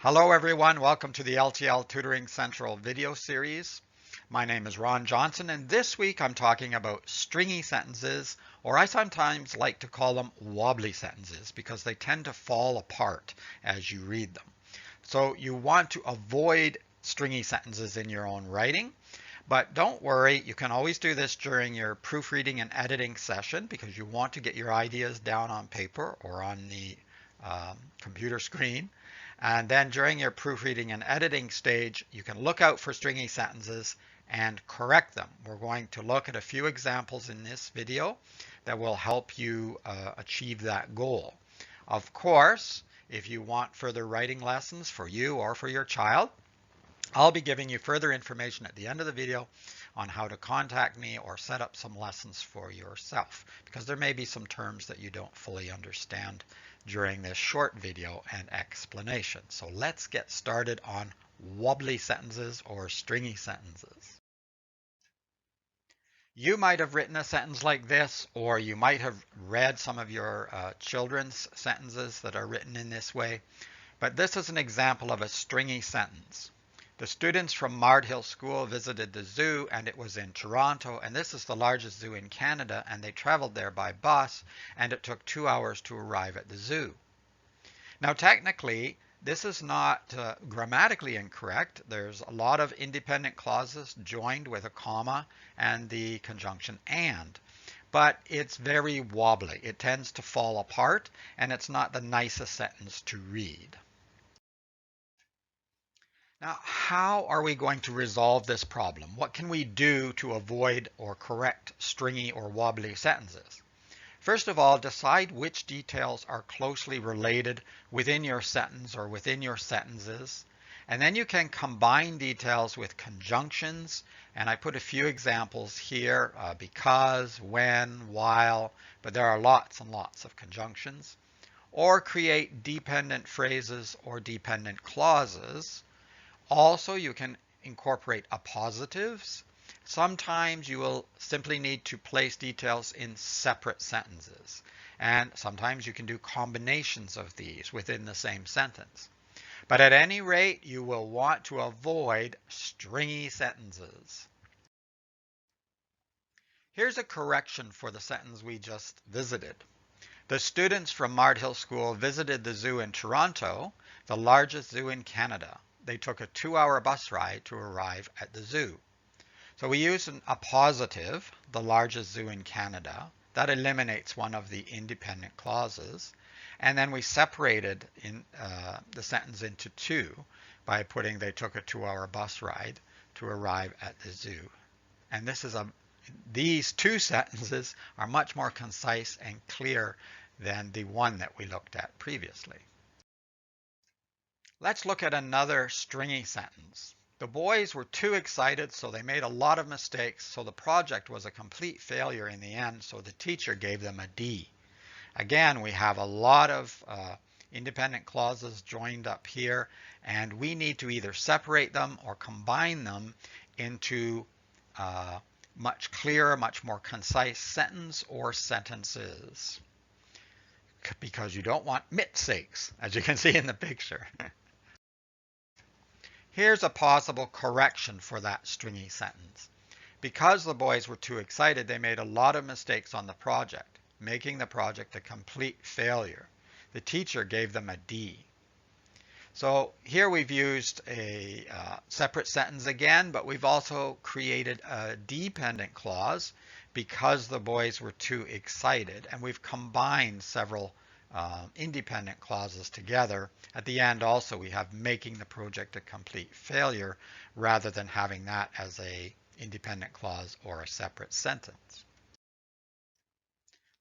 Hello everyone, welcome to the L.T.L Tutoring Central video series. My name is Ron Johnson and this week I'm talking about stringy sentences, or I sometimes like to call them wobbly sentences because they tend to fall apart as you read them. So you want to avoid stringy sentences in your own writing, but don't worry, you can always do this during your proofreading and editing session because you want to get your ideas down on paper or on the computer screen. And then during your proofreading and editing stage, you can look out for stringy sentences and correct them. We're going to look at a few examples in this video that will help you achieve that goal. Of course, if you want further writing lessons for you or for your child, I'll be giving you further information at the end of the video on how to contact me or set up some lessons for yourself, because there may be some terms that you don't fully understand during this short video and explanation. So let's get started on wobbly sentences or stringy sentences. You might have written a sentence like this, or you might have read some of your children's sentences that are written in this way, but this is an example of a stringy sentence. The students from Mard Hill School visited the zoo, and it was in Toronto, and this is the largest zoo in Canada, and they traveled there by bus, and it took 2 hours to arrive at the zoo. Now technically, this is not grammatically incorrect. There's a lot of independent clauses joined with a comma and the conjunction and. But it's very wobbly. It tends to fall apart, and it's not the nicest sentence to read. Now, how are we going to resolve this problem? What can we do to avoid or correct stringy or wobbly sentences? First of all, decide which details are closely related within your sentence or within your sentences. And then you can combine details with conjunctions. And I put a few examples here, because, when, while, but there are lots and lots of conjunctions. Or create dependent phrases or dependent clauses. Also, you can incorporate appositives. Sometimes you will simply need to place details in separate sentences. And sometimes you can do combinations of these within the same sentence. But at any rate, you will want to avoid stringy sentences. Here's a correction for the sentence we just visited. The students from Mard Hill School visited the zoo in Toronto, the largest zoo in Canada. They took a 2-hour bus ride to arrive at the zoo. So we use an appositive, the largest zoo in Canada. That eliminates one of the independent clauses. And then we separated the sentence into two by putting they took a 2-hour bus ride to arrive at the zoo. And these two sentences are much more concise and clear than the one that we looked at previously. Let's look at another stringy sentence. The boys were too excited, so they made a lot of mistakes, so the project was a complete failure in the end, so the teacher gave them a D. Again, we have a lot of independent clauses joined up here, and we need to either separate them or combine them into much clearer, much more concise sentence or sentences, because you don't want mistakes, as you can see in the picture. Here's a possible correction for that stringy sentence. Because the boys were too excited, they made a lot of mistakes on the project, making the project a complete failure. The teacher gave them a D. So here we've used a separate sentence again, but we've also created a dependent clause because the boys were too excited, and we've combined several independent clauses together. At the end also we have making the project a complete failure rather than having that as a independent clause or a separate sentence.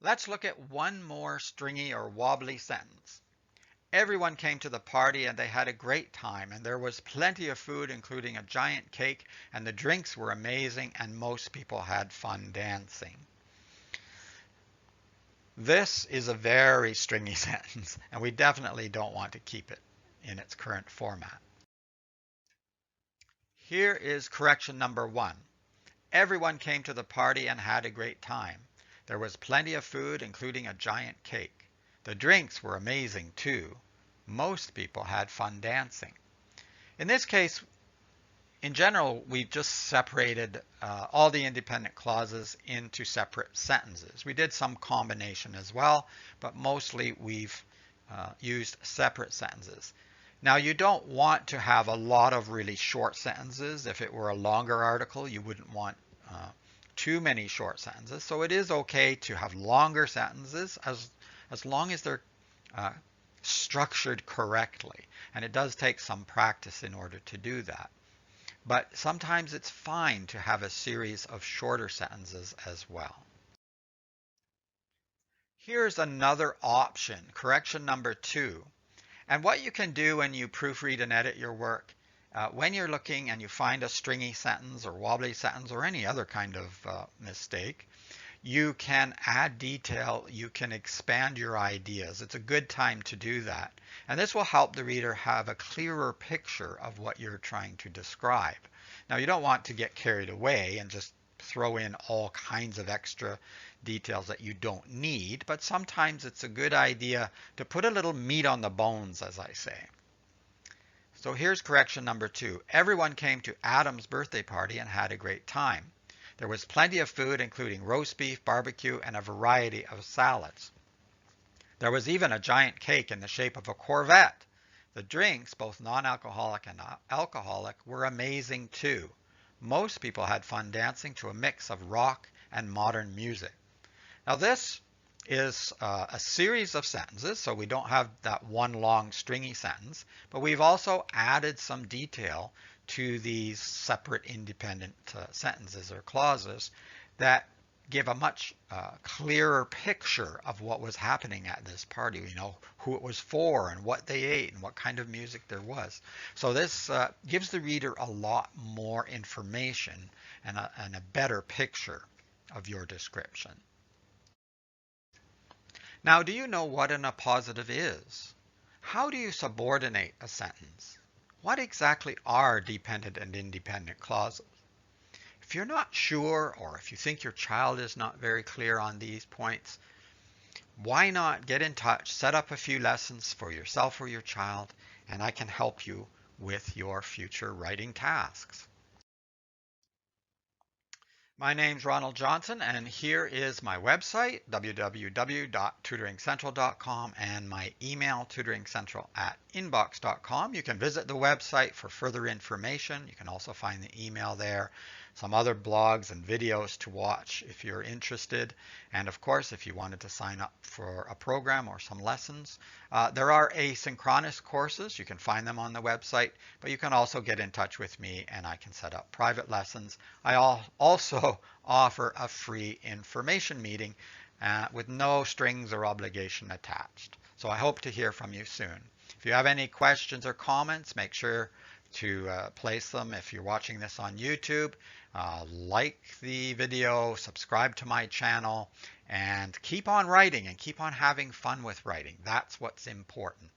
Let's look at one more stringy or wobbly sentence. Everyone came to the party and they had a great time, and there was plenty of food, including a giant cake, and the drinks were amazing, and most people had fun dancing. This is a very stringy sentence, and we definitely don't want to keep it in its current format. Here is correction number 1. Everyone came to the party and had a great time. There was plenty of food, including a giant cake. The drinks were amazing too. Most people had fun dancing. In this case, in general, we've just separated all the independent clauses into separate sentences. We did some combination as well, but mostly we've used separate sentences. Now, you don't want to have a lot of really short sentences. If it were a longer article, you wouldn't want too many short sentences. So it is okay to have longer sentences as long as they're structured correctly. And it does take some practice in order to do that. But sometimes it's fine to have a series of shorter sentences as well. Here's another option, correction number 2. And what you can do when you proofread and edit your work, when you're looking and you find a stringy sentence or wobbly sentence or any other kind of mistake, you can add detail, you can expand your ideas. It's a good time to do that. And this will help the reader have a clearer picture of what you're trying to describe. Now, you don't want to get carried away and just throw in all kinds of extra details that you don't need, but sometimes it's a good idea to put a little meat on the bones, as I say. So here's correction number 2. Everyone came to Adam's birthday party and had a great time. There was plenty of food, including roast beef, barbecue, and a variety of salads. There was even a giant cake in the shape of a Corvette. The drinks, both non-alcoholic and alcoholic, were amazing too. Most people had fun dancing to a mix of rock and modern music. Now this is a series of sentences, so we don't have that one long stringy sentence, but we've also added some detail to these separate independent sentences or clauses that give a much clearer picture of what was happening at this party, you know, who it was for and what they ate and what kind of music there was. So this gives the reader a lot more information and a better picture of your description. Now, do you know what an appositive is? How do you subordinate a sentence? What exactly are dependent and independent clauses? If you're not sure, or if you think your child is not very clear on these points, why not get in touch, set up a few lessons for yourself or your child, and I can help you with your future writing tasks. My name's Ronald Johnson, and here is my website, www.tutoringcentral.com, and my email, tutoringcentral@inbox.com. You can visit the website for further information. You can also find the email there, some other blogs and videos to watch if you're interested. And of course, if you wanted to sign up for a program or some lessons, there are asynchronous courses. You can find them on the website, but you can also get in touch with me and I can set up private lessons. I also offer a free information meeting with no strings or obligation attached. So I hope to hear from you soon. If you have any questions or comments, make sure to place them. If you're watching this on YouTube, like the video, subscribe to my channel, and keep on writing and keep on having fun with writing. That's what's important.